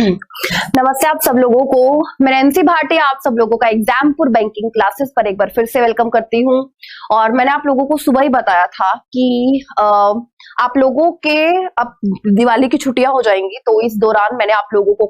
नमस्ते आप सब लोगों को। मैं नैन्सी भाटिया आप सब लोगों का एग्जामपुर बैंकिंग क्लासेस पर एक बार फिर से वेलकम करती हूँ। और मैंने आप लोगों को सुबह ही बताया था कि आप लोगों के अब दिवाली की छुट्टियां हो जाएंगी, तो इस दौरान मैंने आप लोगों को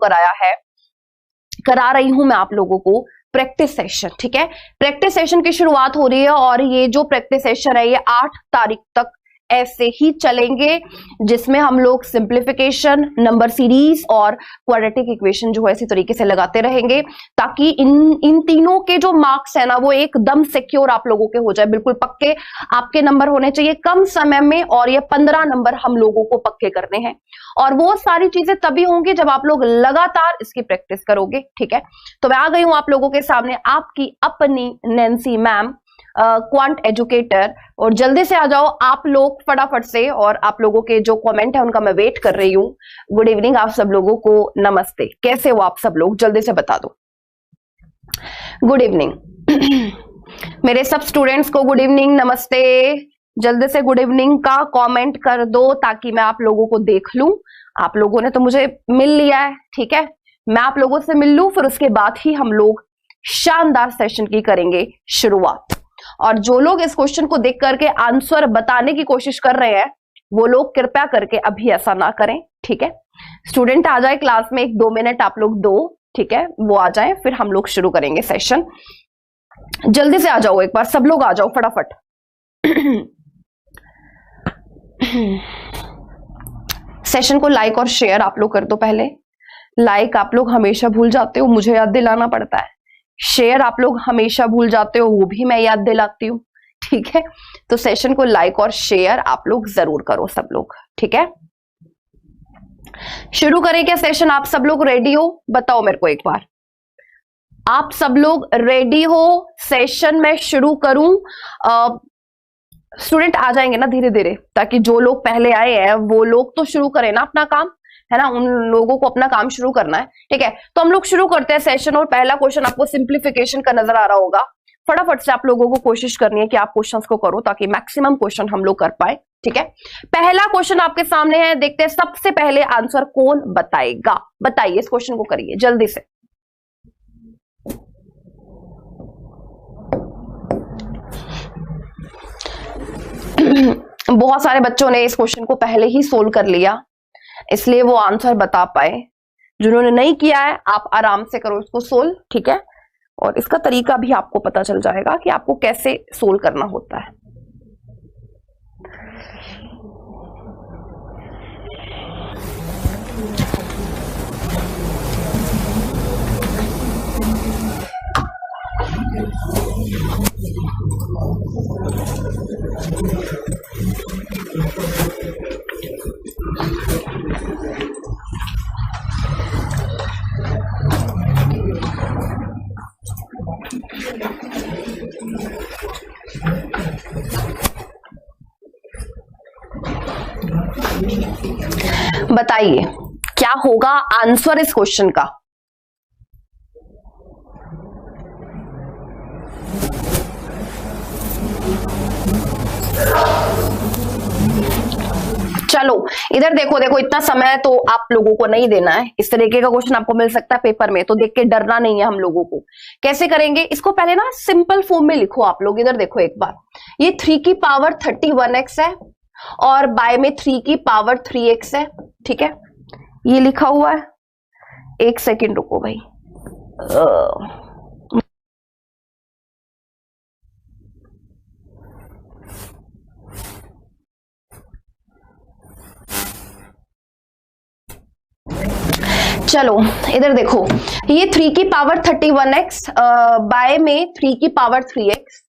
करा रही हूं मैं आप लोगों को प्रैक्टिस सेशन। ठीक है, प्रैक्टिस सेशन की शुरुआत हो रही है और ये जो प्रैक्टिस सेशन है ये 8 तारीख तक ऐसे ही चलेंगे, जिसमें हम लोग सिंप्लीफिकेशन, नंबर सीरीज और क्वाड्रेटिक इक्वेशन जो है इसी तरीके से लगाते रहेंगे, ताकि इन तीनों के जो मार्क्स है ना वो एकदम सिक्योर आप लोगों के हो जाए, बिल्कुल पक्के आपके नंबर होने चाहिए कम समय में। और ये 15 नंबर हम लोगों को पक्के करने हैं और वो सारी चीजें तभी होंगी जब आप लोग लगातार इसकी प्रैक्टिस करोगे। ठीक है, तो मैं आ गई हूं आप लोगों के सामने, आपकी अपनी नैन्सी मैम, क्वांट एजुकेटर। और जल्दी से आ जाओ आप लोग फटाफट से, और आप लोगों के जो कमेंट है उनका मैं वेट कर रही हूँ। गुड इवनिंग आप सब लोगों को, नमस्ते, कैसे हो आप सब लोग, जल्दी से बता दो गुड इवनिंग। मेरे सब स्टूडेंट्स को गुड इवनिंग, नमस्ते, जल्दी से गुड इवनिंग का कमेंट कर दो ताकि मैं आप लोगों को देख लूं। आप लोगों ने तो मुझे मिल लिया है, ठीक है, मैं आप लोगों से मिल लूं, फिर उसके बाद ही हम लोग शानदार सेशन की करेंगे शुरुआत। और जो लोग इस क्वेश्चन को देख करके आंसर बताने की कोशिश कर रहे हैं वो लोग कृपया करके अभी ऐसा ना करें। ठीक है, स्टूडेंट आ जाए क्लास में, 1-2 मिनट आप लोग दो, ठीक है, वो आ जाए, फिर हम लोग शुरू करेंगे सेशन। जल्दी से आ जाओ, एक बार सब लोग आ जाओ फटाफट। सेशन को लाइक और शेयर आप लोग कर दो। पहले लाइक आप लोग हमेशा भूल जाते हो, मुझे याद दिलाना पड़ता है। शेयर आप लोग हमेशा भूल जाते हो, वो भी मैं याद दिलाती हूँ। ठीक है, तो सेशन को लाइक और शेयर आप लोग जरूर करो सब लोग। ठीक है, शुरू करें क्या सेशन? आप सब लोग रेडी हो? बताओ मेरे को एक बार, आप सब लोग रेडी हो? सेशन में शुरू करूं? स्टूडेंट आ जाएंगे ना धीरे धीरे, ताकि जो लोग पहले आए हैं वो लोग तो शुरू करें ना अपना काम, है ना, उन लोगों को अपना काम शुरू करना है। ठीक है, तो हम लोग शुरू करते हैं सेशन। और पहला क्वेश्चन आपको सिंप्लीफिकेशन का नजर आ रहा होगा। फटाफट से आप लोगों को कोशिश करनी है कि आप क्वेश्चंस को करो ताकि मैक्सिमम क्वेश्चन हम लोग कर पाए। ठीक है, पहला क्वेश्चन आपके सामने है, देखते हैं सबसे पहले आंसर कौन बताएगा। बताइए, इस क्वेश्चन को करिए जल्दी से। बहुत सारे बच्चों ने इस क्वेश्चन को पहले ही सोल्व कर लिया, इसलिए वो आंसर बता पाए। जिन्होंने नहीं किया है आप आराम से करो इसको सोल्व। ठीक है, और इसका तरीका भी आपको पता चल जाएगा कि आपको कैसे सोल्व करना होता है। बताइए क्या होगा आंसर इस क्वेश्चन का? चलो इधर देखो, देखो इतना समय तो आप लोगों को नहीं देना है। इस तरीके का क्वेश्चन आपको मिल सकता है पेपर में, तो देख के डरना नहीं है हम लोगों को। कैसे करेंगे इसको? पहले ना सिंपल फॉर्म में लिखो आप लोग। इधर देखो एक बार, ये 3 की पावर 31x है और बाय में 3 की पावर 3x है। ठीक है, ये लिखा हुआ है। एक सेकेंड रुको भाई, चलो इधर देखो, ये 3 की पावर 31x बाय में 3 की power 3x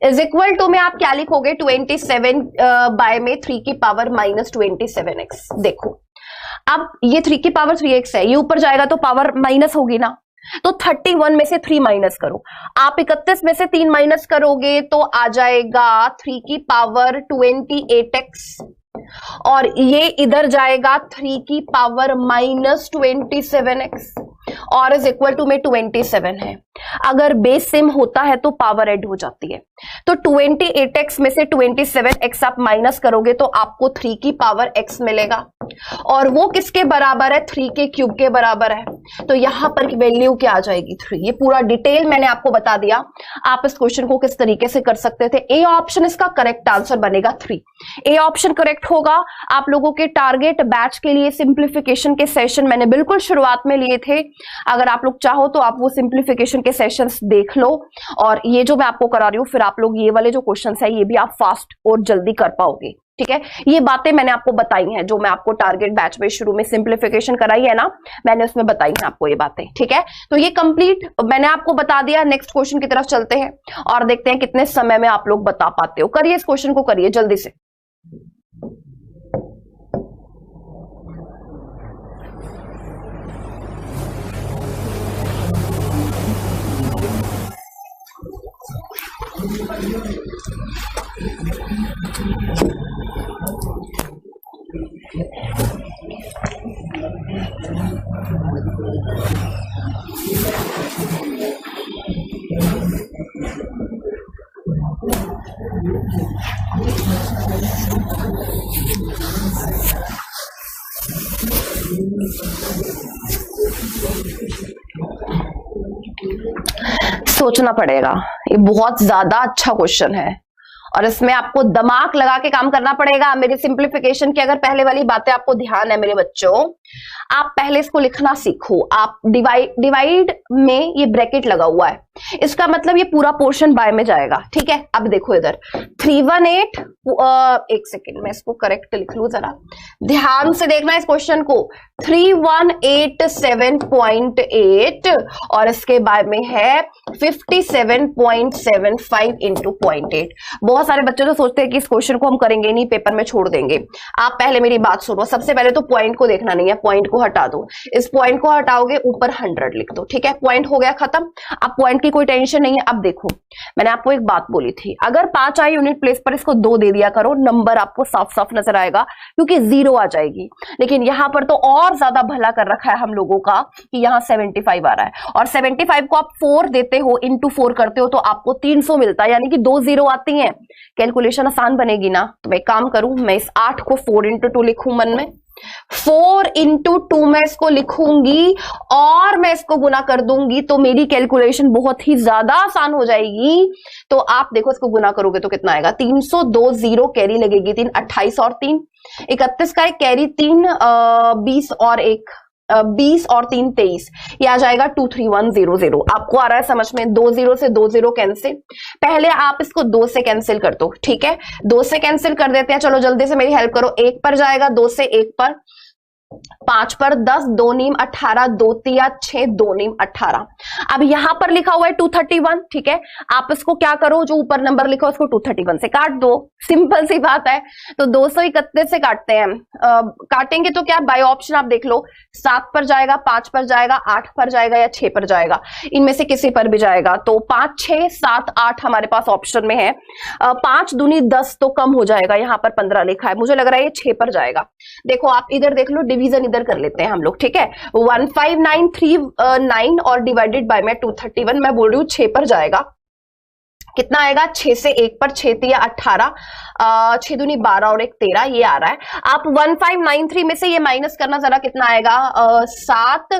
is equal to में आप क्या लिखोगे? 27 बाय में 3 की पावर -27x। देखो अब ये 3 की पावर 3x है, ये ऊपर जाएगा तो पावर माइनस होगी ना, तो 31 में से 3 माइनस करो। आप 31 में से 3 माइनस करोगे तो आ जाएगा 3 की पावर 28x, और ये इधर जाएगा 3 की पावर -27x। और इज इक्वल टू में 27 है। अगर बेस सेम होता है तो पावर ऐड हो जाती है। तो 28x में से 27x आप माइनस करोगे तो आपको 3 की पावर x मिलेगा, और वो किसके बराबर है? 3 के क्यूब के बराबर है। तो यहां पर वैल्यू क्या आ जाएगी? 3। ये पूरा डिटेल मैंने आपको बता दिया। आप इस क्वेश्चन को किस तरीके से कर सकते थे। ए ऑप्शन इसका करेक्ट आंसर बनेगा 3। ए ऑप्शन करेक्ट होगा। आप लोगों के टारगेट बैच के लिए सिंप्लीफिकेशन के सेशन मैंने बिल्कुल शुरुआत में लिए थे। अगर आप लोग चाहो तो आप वो सिंप्लीफिकेशन के सेशंस देख लो, और ये जो मैं आपको करा रही हूं, फिर आप लोग ये वाले जो क्वेश्चंस है ये भी आप फास्ट और जल्दी कर पाओगे। ठीक है, ये बातें मैंने आपको बताई हैं, जो मैं आपको टारगेट बैच में शुरू में सिंप्लीफिकेशन कराई है ना, मैंने उसमें बताई हैं आपको ये बातें। ठीक है, तो ये कंप्लीट मैंने आपको बता दिया। नेक्स्ट क्वेश्चन की तरफ चलते हैं और देखते हैं कितने समय में आप लोग बता पाते हो। करिए इस क्वेश्चन को, करिए जल्दी से। सोचना पड़ेगा, ये बहुत ज्यादा अच्छा क्वेश्चन है और इसमें आपको दिमाग लगा के काम करना पड़ेगा। मेरी सिंप्लीफिकेशन की अगर पहले वाली बातें आपको ध्यान है मेरे बच्चों, आप पहले इसको लिखना सीखो। आप डिवाइड में ये ब्रैकेट लगा हुआ है, इसका मतलब ये पूरा पोर्शन बाय में जाएगा। ठीक है, अब देखो इधर 318, एक सेकेंड मैं इसको करेक्ट लिख लूं, जरा ध्यान से देखना इस क्वेश्चन को। 3187.8 और इसके बाद में है 57.75 इंटू 0.8। बहुत सारे बच्चे तो सोचते हैं कि इस क्वेश्चन को हम करेंगे नहीं, पेपर में छोड़ देंगे। आप पहले मेरी बात सुनो। सबसे पहले तो पॉइंट को देखना नहीं है, पॉइंट को हटा दो। इस पॉइंट को हटाओगे, ऊपर 100 लिख दो। ठीक है, पॉइंट हो गया खत्म। अब पॉइंट की कोई टेंशन नहीं है। अब देखो, मैंने आपको एक बात बोली थी, अगर 5 आई यूनिट प्लेस पर इसको 2 दे दिया करो, नंबर आपको साफ साफ नजर आएगा, क्योंकि 0 आ जाएगी। लेकिन यहां पर तो और ज्यादा भला कर रखा है हम लोगों का कि यहां 75 आ रहा है, और 75 को आप 4 देते हो, इंटू 4 करते हो तो आपको 300 मिलता है, यानी कि 2 0 आती हैं। कैलकुलेशन आसान बनेगी ना। तो मैं काम करूं, मैं इस 8 को 4 इंटू 2 लिखूं मन में, 4 इंटू 2 मैं इसको लिखूंगी और मैं इसको गुना कर दूंगी, तो मेरी कैलकुलेशन बहुत ही ज्यादा आसान हो जाएगी। तो आप देखो, इसको गुना करोगे तो कितना आएगा? 302 0 कैरी लगेगी, 3 28 और 3 31 का एक कैरी, 3 20 और 1 20 और 3 23, ये आ जाएगा 23100। आपको आ रहा है समझ में? 2 0 से 2 0 कैंसिल। पहले आप इसको 2 से कैंसिल कर दो। ठीक है, 2 से कैंसिल कर देते हैं। चलो जल्दी से मेरी हेल्प करो। 1 पर जाएगा, 2 से 1 पर, 5 पर 10, 2 नीम 18, 2 तिया 6, 2 नीम 18। अब यहां पर लिखा हुआ है 231। ठीक है, आप इसको क्या करो, जो ऊपर नंबर लिखा उसको 231 से काट दो। सिंपल सी बात है। तो 231 से काटते हैं। काटेंगे तो क्या, बाय ऑप्शन आप देख लो, 7 पर जाएगा, 5 पर जाएगा, 8 पर जाएगा या 6 पर जाएगा, इनमें से किसी पर भी जाएगा। तो 5 6 7 8 हमारे पास ऑप्शन में है। 5 दूनी 10 तो कम हो जाएगा, यहां पर 15 लिखा है, मुझे लग रहा है ये 6 पर जाएगा। देखो आप इधर देख लो, डिवीजन इधर कर लेते हैं हम लोग। ठीक है, 15939 और डिवाइडेड बाय में 231, मैं बोल रही हूं 6 पर जाएगा। कितना आएगा? 6 से 1 पर, 6 तिया 18, 6 दूनी 12 और 1 13, ये आ रहा है। आप 1593 में से ये माइनस करना, जरा कितना आएगा? 7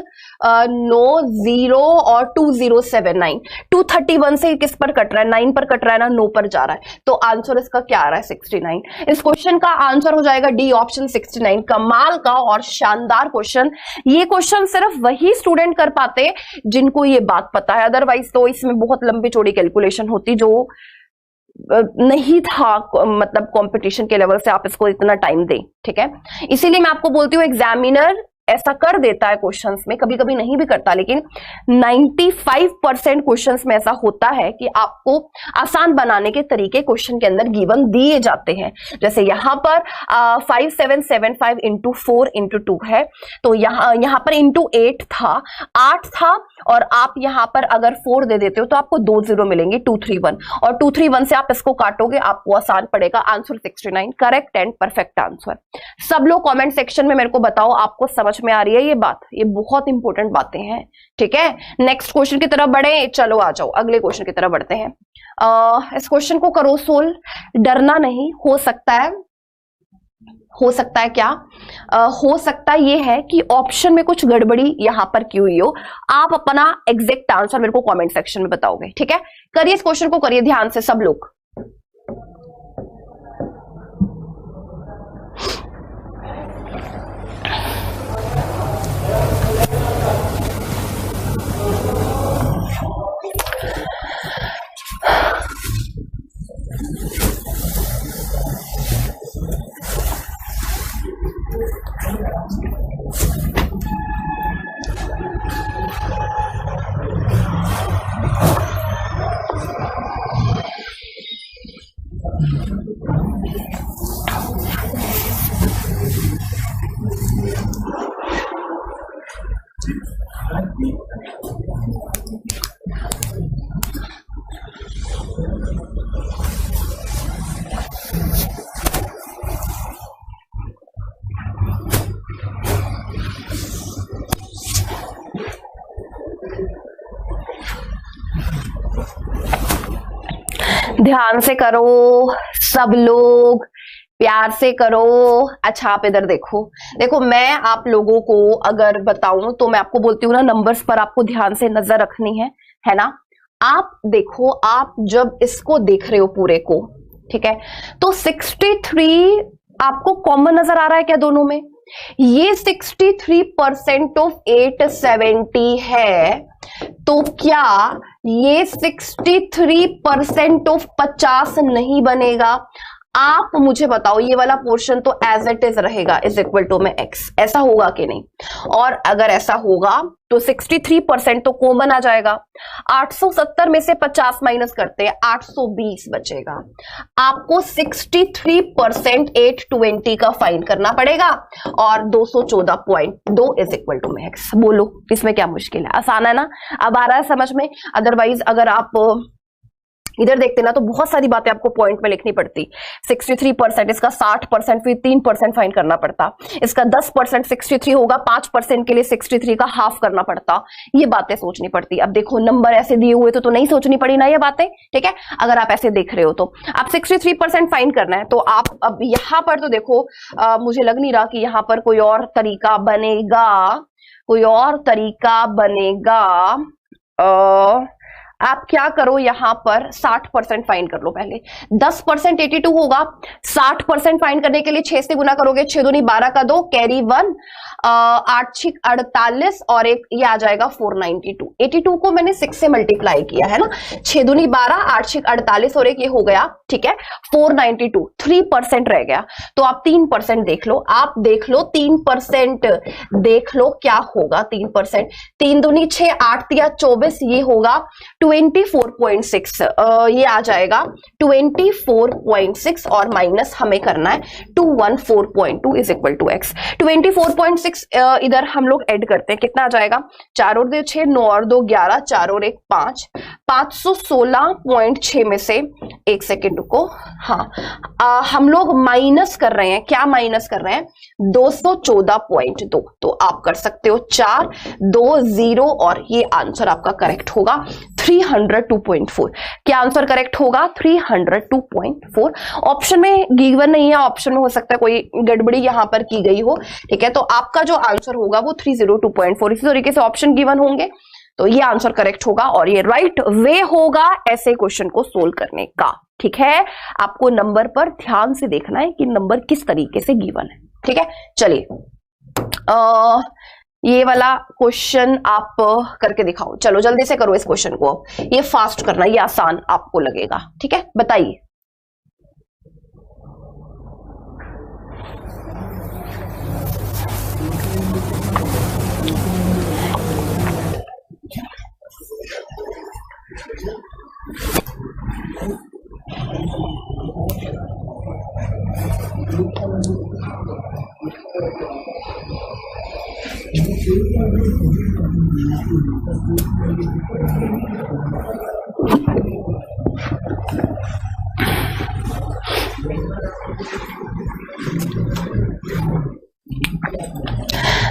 9 0 और 2079। 231 से किस पर कट रहा है? 9 पर कट रहा है ना, 9 पर जा रहा है। तो आंसर इसका क्या आ रहा है? 69। इस क्वेश्चन का आंसर हो जाएगा डी ऑप्शन 69। कमाल का और शानदार क्वेश्चन। ये क्वेश्चन सिर्फ वही स्टूडेंट कर पाते जिनको ये बात पता है, अदरवाइज तो इसमें बहुत लंबी चौड़ी कैलकुलेशन होती जो नहीं था, मतलब कंपटीशन के लेवल से आप इसको इतना टाइम दें। ठीक है, इसीलिए मैं आपको बोलती हूँ एग्जामिनर ऐसा कर देता है क्वेश्चंस में, कभी कभी नहीं भी करता, लेकिन 95% क्वेश्चंस में ऐसा होता है कि आपको आसान बनाने के तरीके क्वेश्चन के अंदर गिवन दिए जाते हैं। जैसे यहां पर 5775 इंटू 4 इंटू 2 है, तो यहां पर इंटू 8 था, 8 था, और आप यहां पर अगर 4 दे देते हो तो आपको 2 0 मिलेंगे, 231, और 231 से आप इसको काटोगे, आपको आसान पड़ेगा। Answer 69, correct and perfect answer. सब लोग कॉमेंट सेक्शन में मेरे को बताओ आपको समझ समझ में आ रही है ये बात? ये बहुत इंपॉर्टेंट बातें हैं, ठीक है। नेक्स्ट क्वेश्चन की तरफ बढ़े, चलो आ जाओ अगले क्वेश्चन की तरफ बढ़ते हैं। इस क्वेश्चन को करो सोल्व, डरना नहीं। हो सकता है क्या? हो सकता ये है कि ऑप्शन में कुछ गड़बड़ी यहां पर की हुई हो। आप अपना एग्जैक्ट आंसर मेरे को कमेंट सेक्शन में बताओगे, ठीक है। करिए इस क्वेश्चन को, करिए ध्यान से सब लोग। ध्यान से करो सब लोग, प्यार से करो। अच्छा आप इधर देखो, देखो मैं आप लोगों को अगर बताऊं तो मैं आपको बोलती हूँ ना, नंबर्स पर आपको ध्यान से नजर रखनी है ना। आप देखो, आप जब इसको देख रहे हो पूरे को, ठीक है, तो 63 आपको कॉमन नजर आ रहा है क्या दोनों में? ये 63% ऑफ 870 है, तो क्या ये 63% ऑफ 50 नहीं बनेगा? आप मुझे बताओ, ये वाला पोर्शन तो एज इट इज रहेगा, इज इक्वल टू में x, ऐसा होगा कि नहीं? और अगर ऐसा होगा तो 63% तो कॉमन आ जाएगा। 870 में से 50 माइनस करते हैं, 820 बचेगा। आपको 63% 820 का फाइंड करना पड़ेगा और 214.2 इज इक्वल टू में x। बोलो इसमें क्या मुश्किल है? आसान है ना? अब आ रहा है समझ में? अदरवाइज अगर आप इधर देखते ना तो बहुत सारी बातें आपको पॉइंट में लिखनी पड़ती। 63%, इसका 60%, फिर 3% फाइंड करना पड़ता। इसका 10% 63 होगा, 5% के लिए 63 का हाफ करना पड़ता। ये बातें सोचनी पड़ती। अब देखो नंबर ऐसे दिए हुए तो नहीं सोचनी पड़ी ना ये बातें, ठीक है। अगर आप ऐसे देख रहे हो तो आप 63% फाइंड करना है, तो आप अब यहां पर तो देखो मुझे लग नहीं रहा कि यहां पर कोई और तरीका बनेगा, कोई और तरीका बनेगा। आप क्या करो, यहां पर 60% फाइंड कर लो पहले। 10% 82 होगा, 60% फाइंड करने के लिए 6 से गुना करोगे, 6 दूनी 12 का 2, कैरी 1, 8 6 48 और एक ये आ जाएगा 492। 82 को मैंने 6 से मल्टीप्लाई किया है ना, 6 दूनी 12, 8 6 48 और एक ये हो गया, ठीक है 492। 3% रह गया, तो आप 3% देख लो, आप देख लो 3% देख लो क्या होगा। 3%, 3 दूनी 6, 8 तिया 24, ये होगा 24.6, ये आ जाएगा 24.6 और माइनस हमें करना है 214.2 इज इक्वल टू x। 24.6 इधर हम लोग ऐड करते हैं, कितना आ जाएगा? 4 और 2 6, 9 और 2 11, 4 और 1 5, 516.6 में से एक सेकेंड को, हाँ हम लोग माइनस कर रहे हैं। क्या माइनस कर रहे हैं? 214.2। तो आप कर सकते हो 4 2 0 और ये आंसर आपका करेक्ट होगा 302.4। क्या आंसर करेक्ट होगा? 302.4। ऑप्शन में गिवन नहीं है, ऑप्शन में हो सकता है कोई गड़बड़ी यहां पर की गई हो, ठीक है। तो आपका जो आंसर होगा वो 302.4। इसी तरीके से ऑप्शन गिवन होंगे तो ये आंसर करेक्ट होगा और ये राइट वे होगा ऐसे क्वेश्चन को सोल्व करने का, ठीक है। आपको नंबर पर ध्यान से देखना है कि नंबर किस तरीके से गिवन है, ठीक है। चलिए ये वाला क्वेश्चन आप करके दिखाओ, चलो जल्दी से करो इस क्वेश्चन को। ये फास्ट करना, ये आसान आपको लगेगा, ठीक है। बताइए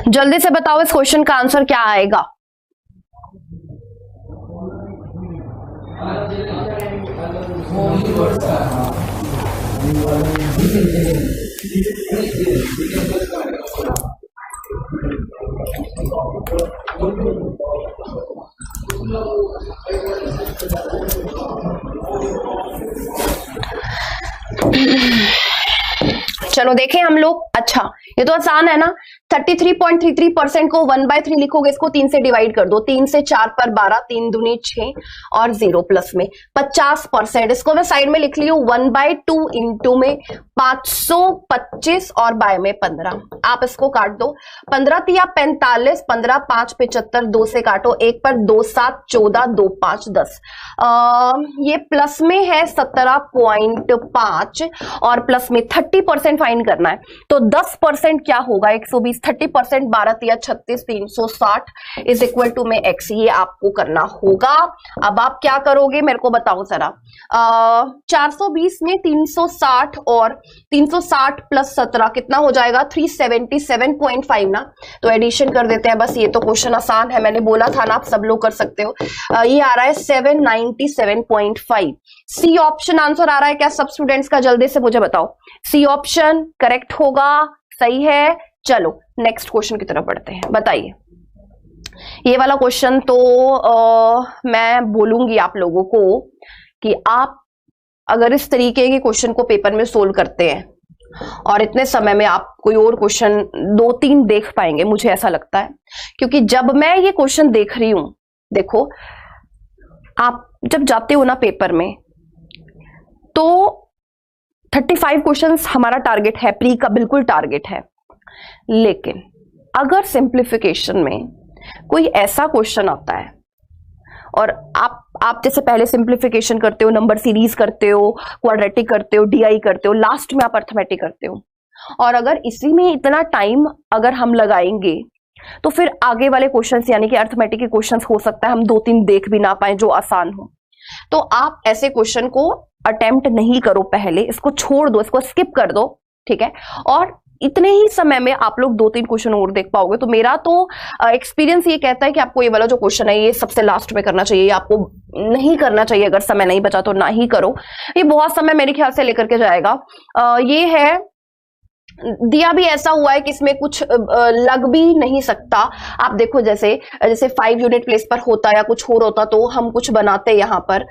जल्दी से बताओ इस क्वेश्चन का आंसर क्या आएगा। चलो देखें हम लोग। अच्छा ये तो आसान है ना, 33.33% को 1/3 लिखोगे, इसको 3 से डिवाइड कर दो, 3 से 4 पर 12, 3 दूनी 6 और 0 प्लस में 50%। इसको मैं साइड में लिख ली हूं 1/2 इंटू में 525 और बाय में 15। आप इसको काट दो, 15 तिया 45, 15 5 75, 2 से काटो, 1 पर 2 7 14, 2 5 10। ये प्लस में है 17.5 और प्लस में 30% फाइंड करना है। तो 10% क्या होगा 120, 30% 12 तिया 36, 360 इज इक्वल टू में x। ये आपको करना होगा। अब आप क्या करोगे मेरे को बताओ जरा। 420 में 360 और 360 प्लस 17 कितना हो जाएगा 377.5 ना। तो एडिशन कर देते हैं बस। ये तो क्वेश्चन आसान है, मैंने बोला था ना आप सब लोग कर सकते हो। ये आ रहा है 797.5। सी ऑप्शन आंसर आ रहा है क्या सब स्टूडेंट्स का? जल्दी से मुझे बताओ। सी ऑप्शन करेक्ट होगा, सही है। चलो नेक्स्ट क्वेश्चन की तरफ बढ़ते हैं। बताइए ये वाला क्वेश्चन तो मैं बोलूंगी आप लोगों को कि आप अगर इस तरीके के क्वेश्चन को पेपर में सोल्व करते हैं और इतने समय में आप कोई और क्वेश्चन 2-3 देख पाएंगे, मुझे ऐसा लगता है। क्योंकि जब मैं ये क्वेश्चन देख रही हूं, देखो आप जब जाते हो ना पेपर में तो 35 क्वेश्चंस हमारा टारगेट है, प्री का बिल्कुल टारगेट है। लेकिन अगर सिंप्लीफिकेशन में कोई ऐसा क्वेश्चन आता है और आप जैसे पहले सिंप्लीफिकेशन करते हो, नंबर सीरीज करते हो, क्वाड्रेटिक करते हो, डीआई करते हो, लास्ट में आप अर्थमेटिक करते हो, और अगर इसी में इतना टाइम अगर हम लगाएंगे तो फिर आगे वाले क्वेश्चंस यानी कि अर्थमेटिक के क्वेश्चंस हो सकता है हम 2-3 देख भी ना पाए जो आसान हो। तो आप ऐसे क्वेश्चन को अटेम्प्ट नहीं करो, पहले इसको छोड़ दो, इसको स्किप कर दो, ठीक है। और इतने ही समय में आप लोग 2-3 क्वेश्चन और देख पाओगे। तो मेरा तो एक्सपीरियंस ये कहता है कि आपको ये वाला जो क्वेश्चन है ये सबसे लास्ट में करना चाहिए, आपको नहीं करना चाहिए। अगर समय नहीं बचा तो ना ही करो, ये बहुत समय मेरे ख्याल से लेकर के जाएगा। ये है दिया भी ऐसा हुआ है कि इसमें कुछ लग भी नहीं सकता। आप देखो जैसे 5 यूनिट प्लेस पर होता या कुछ और होता तो हम कुछ बनाते। यहाँ पर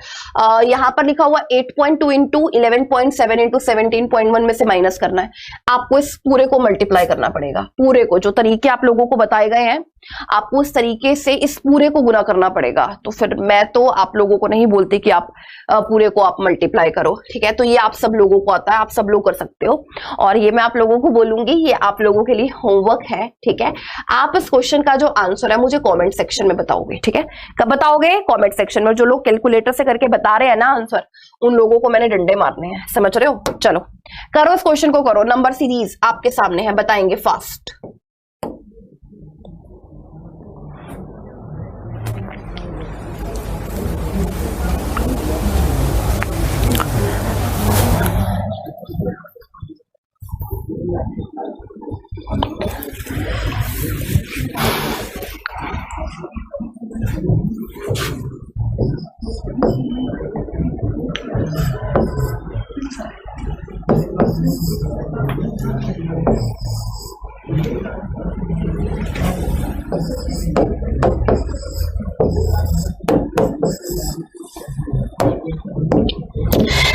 लिखा हुआ 8.2 इंटू 11.7 इंटू 17.1 में से माइनस करना है। आपको इस पूरे को मल्टीप्लाई करना पड़ेगा, पूरे को जो तरीके आप लोगों को बताए गए हैं आपको उस तरीके से इस पूरे को गुना करना पड़ेगा। तो फिर मैं तो आप लोगों को नहीं बोलती कि आप पूरे को आप मल्टीप्लाई करो, ठीक है। तो ये आप सब लोगों को आता है, आप सब लोग कर सकते हो। और ये मैं आप लोगों को बोलूंगी, ये आप लोगों के लिए होमवर्क है, ठीक है। आप इस क्वेश्चन का जो आंसर है मुझे कमेंट सेक्शन में बताओगे, ठीक है। कब बताओगे? कमेंट सेक्शन में। जो लोग कैलकुलेटर से करके बता रहे हैं ना आंसर, उन लोगों को मैंने डंडे मारने हैं, समझ रहे हो। चलो करो इस क्वेश्चन को, करो। नंबर सीरीज आपके सामने है, बताएंगे फास्ट।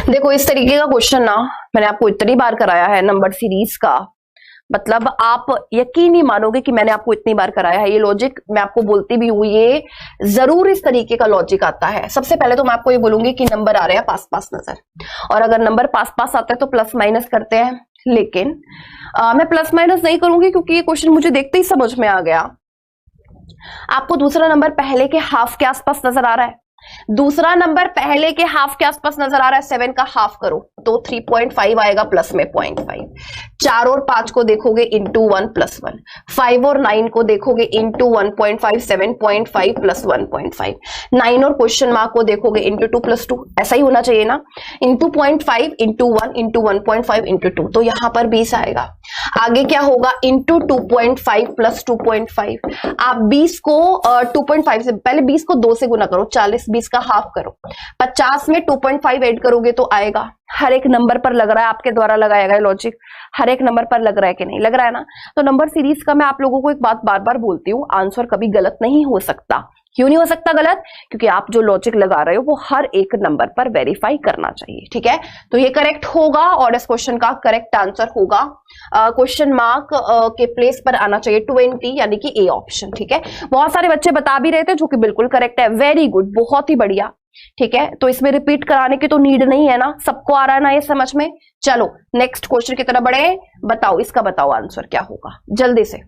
देखो इस तरीके का क्वेश्चन ना मैंने आपको इतनी बार कराया है नंबर सीरीज का, मतलब आप यकीन नहीं मानोगे कि मैंने आपको इतनी बार कराया है। ये लॉजिक मैं आपको बोलती भी हूं, ये जरूर इस तरीके का लॉजिक आता है। सबसे पहले तो मैं आपको ये बोलूंगी कि नंबर आ रहे हैं पास पास नजर, और अगर नंबर पास पास आता है तो प्लस माइनस करते हैं। लेकिन मैं प्लस माइनस नहीं करूंगी क्योंकि ये क्वेश्चन मुझे देखते ही समझ में आ गया। आपको दूसरा नंबर पहले के हाफ के आसपास नजर आ रहा है, दूसरा नंबर पहले के हाफ के आसपास नजर आ रहा है, 7 का हाफ करो तो 3.5 आएगा, प्लस में 0.5। 4 और 5 को देखोगे इंटू 1 प्लस 1, 5 और 9 को देखोगे इंटू 1.5, 7.5 प्लस 1.5, 9 और क्वेश्चन मार्क को देखोगे इंटू 2 प्लस 2, ऐसा ही होना चाहिए ना, इंटू 0.5 इंटू 1 इंटू 1.5 इंटू 2, तो यहां पर 20 आएगा। आगे क्या होगा, इंटू 2.5 प्लस 2.5, आप 20 को 2.5 से पहले 20 को 2 से गुना करो, 40, 20 का हाफ करो, 50 में 2.5 ऐड करोगे तो आएगा। हर एक नंबर पर लग रहा है, आपके द्वारा लगाया गया लॉजिक हर एक नंबर पर लग रहा है कि नहीं लग रहा है ना। तो नंबर सीरीज का मैं आप लोगों को एक बात बार बार बोलती हूँ, आंसर कभी गलत नहीं हो सकता। क्यों नहीं हो सकता गलत? क्योंकि आप जो लॉजिक लगा रहे हो वो हर एक नंबर पर वेरीफाई करना चाहिए, ठीक है। तो ये करेक्ट होगा और इस क्वेश्चन का करेक्ट आंसर होगा क्वेश्चन मार्क के प्लेस पर आना चाहिए 20, यानी कि ए ऑप्शन, ठीक है। बहुत सारे बच्चे बता भी रहे थे, जो कि बिल्कुल करेक्ट है, वेरी गुड, बहुत ही बढ़िया, ठीक है। तो इसमें रिपीट कराने की तो नीड नहीं है ना, सबको आ रहा है ना ये समझ में। चलो नेक्स्ट क्वेश्चन की तरफ बढ़े, बताओ इसका बताओ आंसर क्या होगा जल्दी से।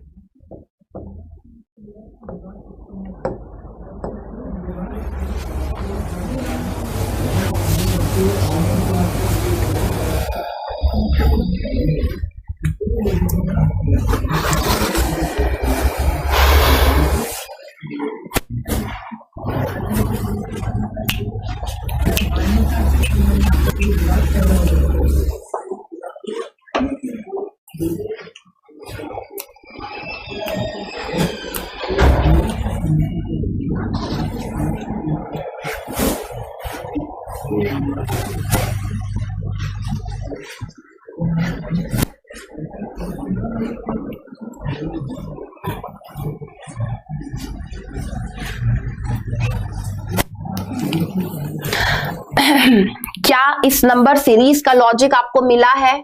क्या इस नंबर सीरीज का लॉजिक आपको मिला है?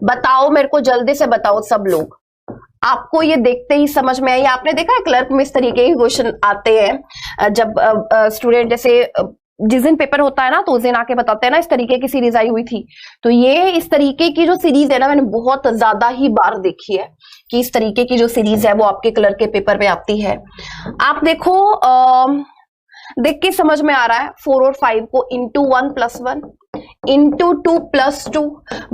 बताओ मेरे को, जल्दी से बताओ सब लोग। आपको ये देखते ही समझ में आई? आपने देखा है क्लर्क में इस तरीके के क्वेश्चन आते हैं, जब स्टूडेंट जैसे जिस दिन पेपर होता है ना तो उस दिन आके बताते हैं ना, इस तरीके की सीरीज आई हुई थी। तो ये इस तरीके की जो सीरीज है ना, मैंने बहुत ज्यादा ही बार देखी है कि इस तरीके की जो सीरीज है वो आपके क्लर्क के पेपर में आती है। आप देखो, देख के समझ में आ रहा है, 4 और 5 को इंटू 1 प्लस 1 इंटू 2 प्लस 2,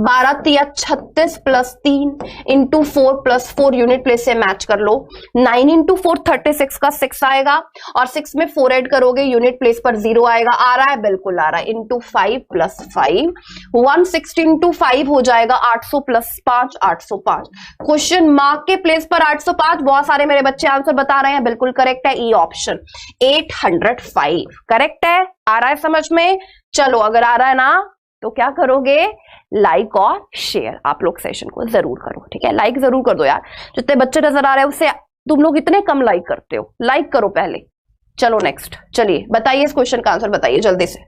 12 तिया 36 plus 3 into 4 plus 4, unit place से मैच कर लो। 9 इंटू 4 36 का 6 आएगा और 6 में 4 ऐड करोगे, यूनिट प्लेस पर 0 आएगा। आ रहा है? बिल्कुल आ रहा है। इंटू 5 प्लस 5, 160 इंटू 5 हो जाएगा 800 प्लस 5, 805। क्वेश्चन मार्क के प्लेस पर 805। बहुत सारे मेरे बच्चे आंसर बता रहे हैं, बिल्कुल करेक्ट है, ई ऑप्शन 805 करेक्ट है। आ रहा है समझ में? चलो अगर आ रहा है ना तो क्या करोगे, लाइक और शेयर आप लोग सेशन को जरूर करो, ठीक है। लाइक जरूर कर दो यार, जितने बच्चे नजर आ रहे हैं उससे तुम लोग इतने कम लाइक करते हो, लाइक करो पहले। चलो नेक्स्ट, चलिए बताइए इस क्वेश्चन का आंसर बताइए जल्दी से।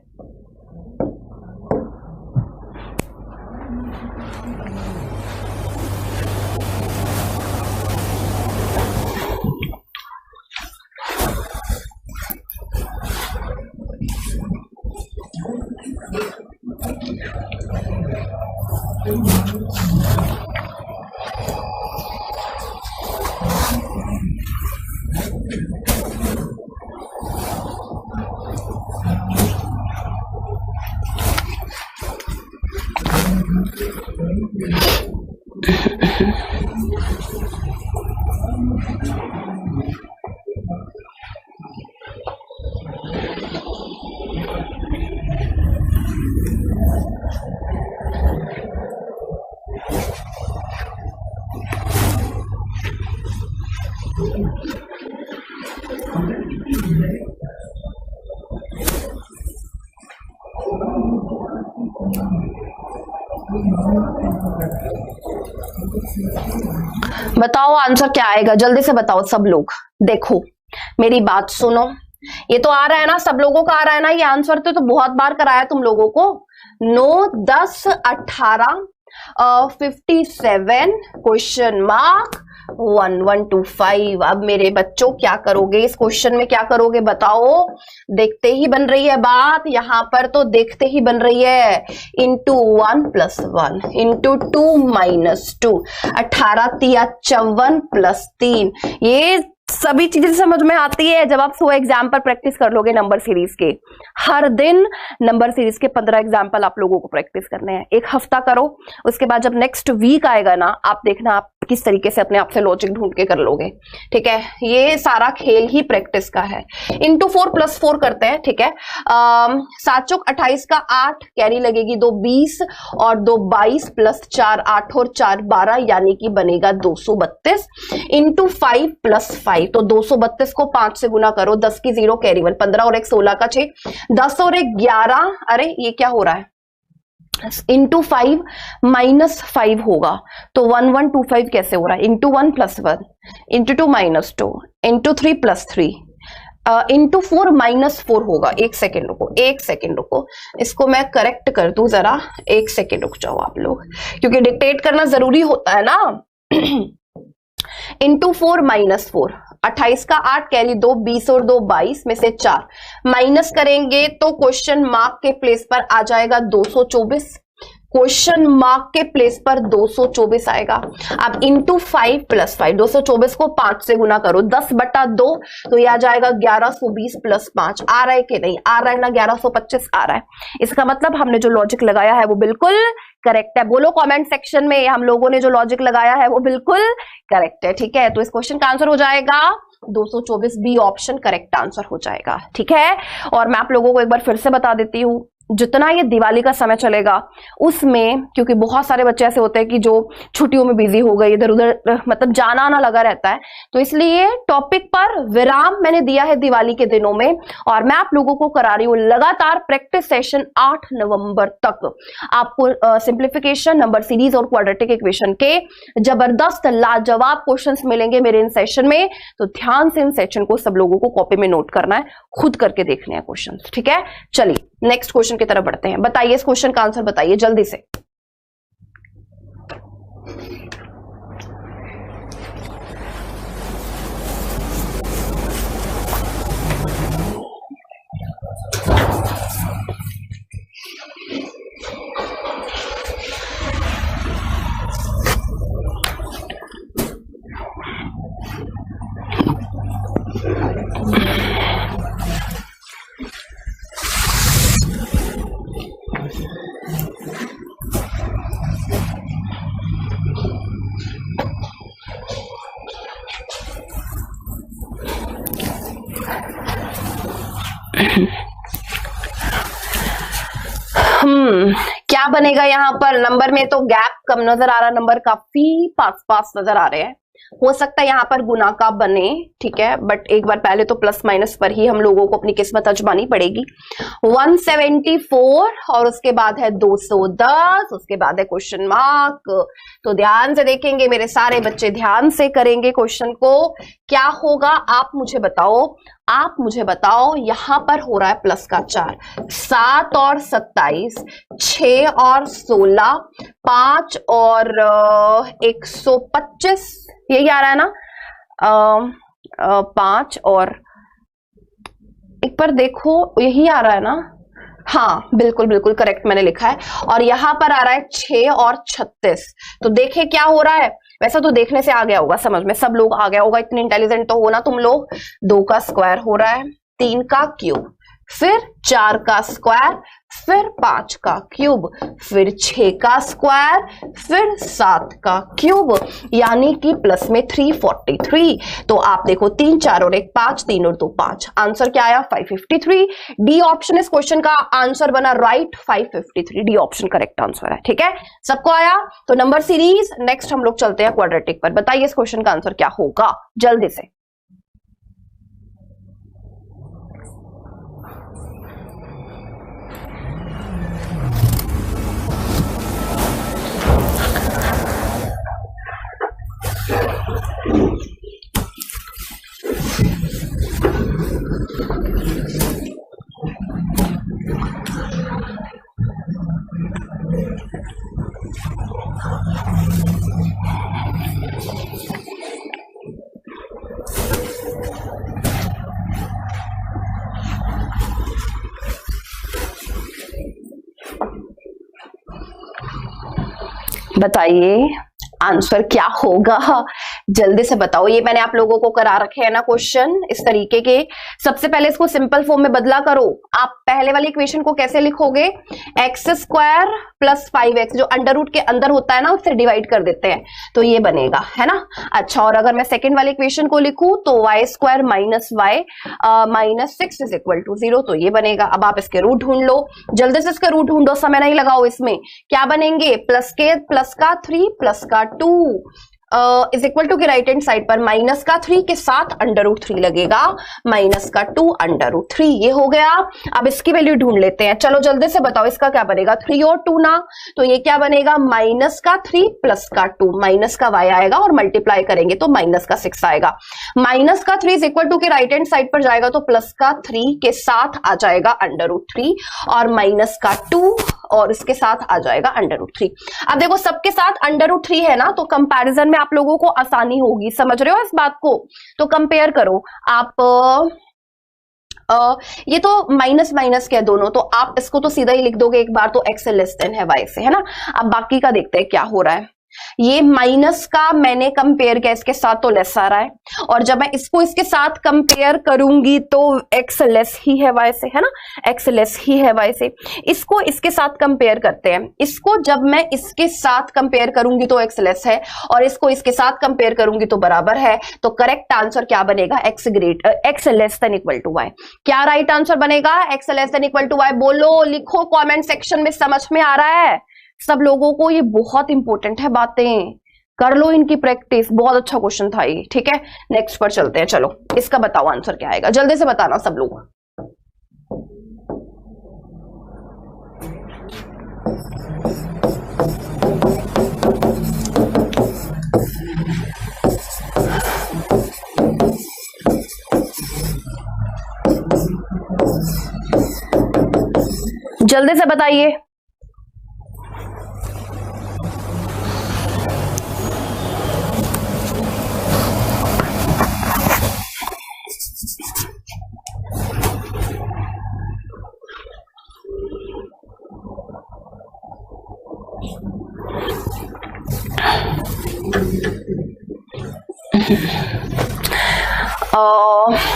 बताओ आंसर क्या आएगा, जल्दी से बताओ सब लोग। देखो मेरी बात सुनो, ये तो आ रहा है ना, सब लोगों का आ रहा है ना ये आंसर। तो बहुत बार कराया तुम लोगों को। 9, 10, 18, 57 क्वेश्चन मार्क 1125। अब मेरे बच्चों क्या करोगे इस क्वेश्चन में, क्या करोगे बताओ? देखते ही बन रही है बात, यहां पर तो देखते ही बन रही है। इंटू 1 प्लस 1 इंटू 2 माइनस 2, 18 तिया 54 प्लस 3, ये सभी चीजें समझ में आती है जब आप 100 एग्जाम पर प्रैक्टिस कर लोगे नंबर सीरीज के। हर दिन नंबर सीरीज के 15 एग्जाम्पल आप लोगों को प्रैक्टिस करने हैं। एक हफ्ता करो, उसके बाद जब नेक्स्ट वीक आएगा ना, आप देखना आप किस तरीके से अपने आप से लॉजिक ढूंढ के कर लोगे। ठीक है, ये सारा खेल ही प्रैक्टिस का है। इंटू 4 प्लस 4 करते हैं। ठीक है, 7 चौक 28 का 8, कैरी लगेगी 2 20 और 2 22 प्लस 4 8 और 4 12, यानी कि बनेगा 232 इंटू 5 प्लस 5। तो 232 को 5 से गुना करो, 10 की 0 कैरी 1, 15 और 1 16 का 6, 10 और 1 11। अरे ये क्या हो रहा है, इंटू 5 माइनस 5 होगा, तो 1125 कैसे हो रहा है, into 1 plus 1 into 2 minus 2 into 3 plus 3 into 4 minus 4 होगा। एक सेकेंड रुको, एक सेकेंड रुको, इसको मैं करेक्ट कर दूं जरा, एक सेकेंड रुक जाओ आप लोग, क्योंकि डिक्टेट करना जरूरी होता है ना। इंटू 4 माइनस 4, 28 का 8 कैरी 2 20 और 2 22 में से 4 माइनस करेंगे तो क्वेश्चन मार्क के प्लेस पर आ जाएगा 224। क्वेश्चन मार्क के प्लेस पर 224 आएगा। अब इंटू 5 प्लस 5, 224 को 5 से गुना करो, 10/2, तो यह आ जाएगा 1120 प्लस 5। आ रहा है कि नहीं आ रहा है ना, 1125 आ रहा है। इसका मतलब हमने जो लॉजिक लगाया है वो बिल्कुल करेक्ट है। बोलो कमेंट सेक्शन में, हम लोगों ने जो लॉजिक लगाया है वो बिल्कुल करेक्ट है। ठीक है, तो इस क्वेश्चन का आंसर हो जाएगा 224, बी ऑप्शन करेक्ट आंसर हो जाएगा। ठीक है, और मैं आप लोगों को एक बार फिर से बता देती हूँ, जितना ये दिवाली का समय चलेगा उसमें, क्योंकि बहुत सारे बच्चे ऐसे होते हैं कि जो छुट्टियों में बिजी हो गए, इधर उधर मतलब जाना आना लगा रहता है, तो इसलिए टॉपिक पर विराम मैंने दिया है दिवाली के दिनों में, और मैं आप लोगों को करा रही हूँ लगातार प्रैक्टिस सेशन 8 नवंबर तक। आपको सिंप्लीफिकेशन, नंबर सीरीज और क्वाड्रेटिक इक्वेशन के जबरदस्त लाजवाब क्वेश्चंस मिलेंगे मेरे इन सेशन में, तो ध्यान से इन सेशन को सब लोगों को कॉपी में नोट करना है, खुद करके देखने हैं क्वेश्चन। ठीक है, चलिए नेक्स्ट क्वेश्चन की तरफ बढ़ते हैं। बताइए इस क्वेश्चन का आंसर बताइए जल्दी से। क्या बनेगा यहाँ पर, नंबर में तो गैप कम नजर आ रहा, नंबर काफी पास पास नजर आ रहे हैं। हो सकता है यहाँ पर गुना का बने, ठीक है, बट एक बार पहले तो प्लस माइनस पर ही हम लोगों को अपनी किस्मत आजमानी पड़ेगी। 174 और उसके बाद है 210, उसके बाद है क्वेश्चन मार्क। तो ध्यान से देखेंगे मेरे सारे बच्चे, ध्यान से करेंगे क्वेश्चन को। क्या होगा आप मुझे बताओ, आप मुझे बताओ। यहां पर हो रहा है प्लस का 4, 7 और 27, 6 और 16, 5 और 125, यही आ रहा है ना, 5 और एक बार देखो यही आ रहा है ना, हाँ बिल्कुल बिल्कुल करेक्ट मैंने लिखा है। और यहां पर आ रहा है 6 और 36। तो देखे क्या हो रहा है, वैसा तो देखने से आ गया होगा समझ में, सब लोग आ गया होगा, इतने इंटेलिजेंट तो हो ना तुम लोग। 2 का स्क्वायर हो रहा है, 3 का क्यूब, फिर 4 का स्क्वायर, फिर 5 का क्यूब, फिर 6 का स्क्वायर, फिर 7 का क्यूब, यानी कि प्लस में 343। तो आप देखो 3 4 और 1 5, 3 और 2 5, आंसर क्या आया 553। डी ऑप्शन इस क्वेश्चन का आंसर बना right, 553 D option correct answer है। ठीक है, सबको आया। तो नंबर सीरीज, नेक्स्ट हम लोग चलते हैं क्वाड्रेटिक पर। बताइए इस क्वेश्चन का आंसर क्या होगा जल्दी से। बताइए आंसर क्या होगा जल्दी से बताओ। ये मैंने आप लोगों को करा रखे हैं ना क्वेश्चन इस तरीके के। सबसे पहले इसको सिंपल फॉर्म में बदला करो। आप पहले वाली इक्वेशन को कैसे लिखोगे, एक्स स्क्वायर प्लस 5x जो अंडर रूट के अंदर होता है ना उससे डिवाइड कर देते हैं तो ये बनेगा, है ना। अच्छा, और अगर मैं सेकेंड वाली इक्वेशन को लिखूं तो y square minus y minus 6 is equal to 0 तो ये बनेगा। अब आप इसके रूट ढूंढ लो, जल्दी से इसके रूट ढूंढो, समय नहीं लगाओ इसमें। क्या बनेंगे, प्लस का 3 प्लस का 2 इज इक्वल टू के राइट हैंड साइड पर माइनस का 3 के साथ अंडर रूट 3 लगेगा, माइनस का 2 अंडर रूट 3 ये हो गया। अब इसकी वैल्यू ढूंढ लेते हैं, चलो जल्दी से बताओ इसका क्या बनेगा, 3 और 2 ना, तो ये क्या बनेगा, माइनस का 3 प्लस का 2, माइनस का y आएगा और मल्टीप्लाई करेंगे तो माइनस का 6 आएगा। माइनस का 3 इज इक्वल टू के राइट हैंड साइड पर जाएगा तो प्लस का 3 के साथ आ जाएगा अंडर रूट 3 और माइनस का 2 और इसके साथ आ जाएगा अंडर रूट 3। अब देखो सबके साथ अंडर रूट 3 है ना तो कंपैरिजन में आप लोगों को आसानी होगी, समझ रहे हो इस बात को। तो कंपेयर करो आप ये तो माइनस माइनस के दोनों, तो आप इसको तो सीधा ही लिख दोगे एक बार तो x लेस देन है y से, है ना। अब बाकी का देखते हैं क्या हो रहा है। ये माइनस का मैंने कंपेयर किया इसके साथ तो लेस आ रहा है, और जब मैं इसको इसके साथ कंपेयर करूंगी तो x लेस ही है y से, है ना, x लेस ही है y से। इसको इसके साथ कंपेयर करते हैं, इसको जब मैं इसके साथ कंपेयर करूंगी तो x लेस है और इसको इसके साथ कंपेयर करूंगी तो बराबर है। तो करेक्ट आंसर क्या बनेगा, x less than equal to y। क्या राइट आंसर बनेगा, x less than equal to y। बोलो, लिखो कॉमेंट सेक्शन में, समझ में आ रहा है सब लोगों को, ये बहुत इंपॉर्टेंट है, बातें कर लो इनकी प्रैक्टिस। बहुत अच्छा क्वेश्चन था ये, ठीक है। नेक्स्ट पर चलते हैं, चलो इसका बताओ आंसर क्या आएगा, जल्दी से बताना सब लोग। जल्दी से बताइए।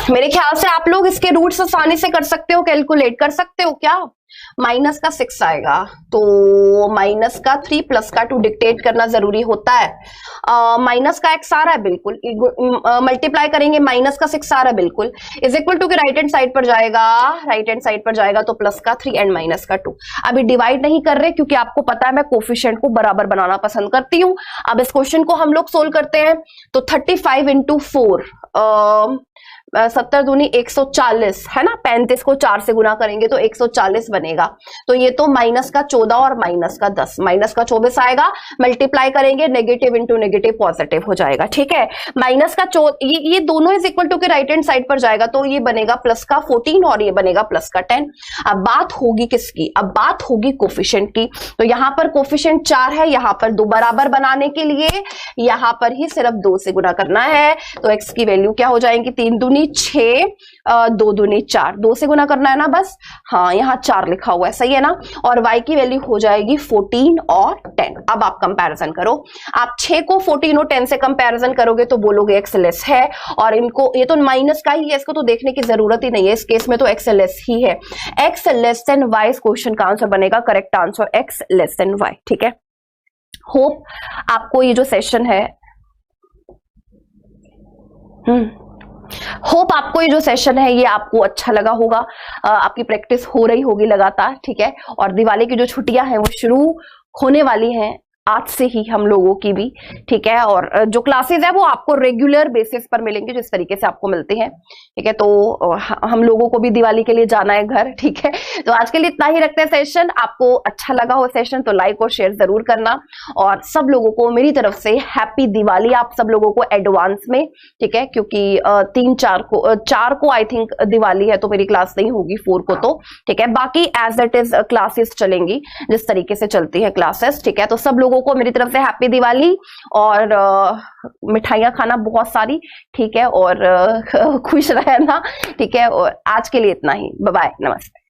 मेरे ख्याल से आप लोग इसके रूट्स आसानी से कर सकते हो, कैलकुलेट कर सकते हो क्या। माइनस का 6 आएगा तो माइनस का 3 प्लस का 2 डिक्टेट करना जरूरी होता है। माइनस का x आ रहा है बिल्कुल, मल्टीप्लाई करेंगे, माइनस का 6 आ रहा है बिल्कुल, इज इक्वल टू के राइट हैंड साइड पर जाएगा, राइट हैंड साइड पर जाएगा तो प्लस का 3 एंड माइनस का 2। अभी डिवाइड नहीं कर रहे क्योंकि आपको पता है मैं कोफिशिएंट को बराबर बनाना पसंद करती हूँ। अब इस क्वेश्चन को हम लोग सोल्व करते हैं तो 35 इंटू 4 70 दूनी 140, है ना। 35 को 4 से गुना करेंगे तो 140 बनेगा। तो ये तो माइनस का 14 और माइनस का 10, माइनस का 24 आएगा। मल्टीप्लाई करेंगे, नेगेटिव इंटू नेगेटिव पॉजिटिव हो जाएगा, ठीक है। माइनस का ये दोनों इज इक्वल टू के राइट हैंड साइड पर जाएगा तो ये बनेगा प्लस का 14 और ये बनेगा प्लस का 10। अब बात होगी किसकी, अब बात होगी कोफिशिएंट की। तो यहाँ पर कोफिशिएंट 4 है, यहाँ पर 2 बराबर बनाने के लिए यहाँ पर ही सिर्फ 2 से गुना करना है। तो x की वैल्यू क्या हो जाएगी, 3 दूनी 6, 2 दूनी 4, 2 से गुना करना है ना बस। हाँ, यहाँ 4 लिखा हुआ है, सही है ना। और y की वैल्यू हो जाएगी 14 और 10। अब आप कंपैरिजन करो, आप 6 को 14 और 10 से कंपैरिजन करोगे तो बोलोगे x लेस है, और इनको ये तो माइनस का ही है, इसको तो देखने की जरूरत ही नहीं है, इस केस में तो x लेस ही है। x लेस देन y इस क्वेश्चन का आंसर बनेगा, correct answer x less then y, ठीक है। होप आपको ये जो सेशन है होप आपको ये जो सेशन है ये आपको अच्छा लगा होगा, आपकी प्रैक्टिस हो रही होगी लगातार, ठीक है। और दिवाली की जो छुट्टियां हैं वो शुरू होने वाली हैं आज से ही हम लोगों की भी, ठीक है। और जो क्लासेस है वो आपको रेगुलर बेसिस पर मिलेंगे जिस तरीके से आपको मिलते हैं, ठीक है। तो हम लोगों को भी दिवाली के लिए जाना है घर, ठीक है। तो आज के लिए इतना ही रखते हैं सेशन। आपको अच्छा लगा हो सेशन तो लाइक और शेयर जरूर करना, और सब लोगों को मेरी तरफ से हैप्पी दिवाली आप सब लोगों को एडवांस में, ठीक है। क्योंकि 4 को आई थिंक दिवाली है तो मेरी क्लास नहीं होगी 4 को, तो ठीक है। बाकी एज इट इज क्लासेस चलेंगी जिस तरीके से चलती है क्लासेस, ठीक है। तो सब लोगों को मेरी तरफ से हैप्पी दिवाली, और मिठाइयाँ खाना बहुत सारी, ठीक है। और खुश रहना, ठीक है। और आज के लिए इतना ही, बाय बाय, नमस्ते।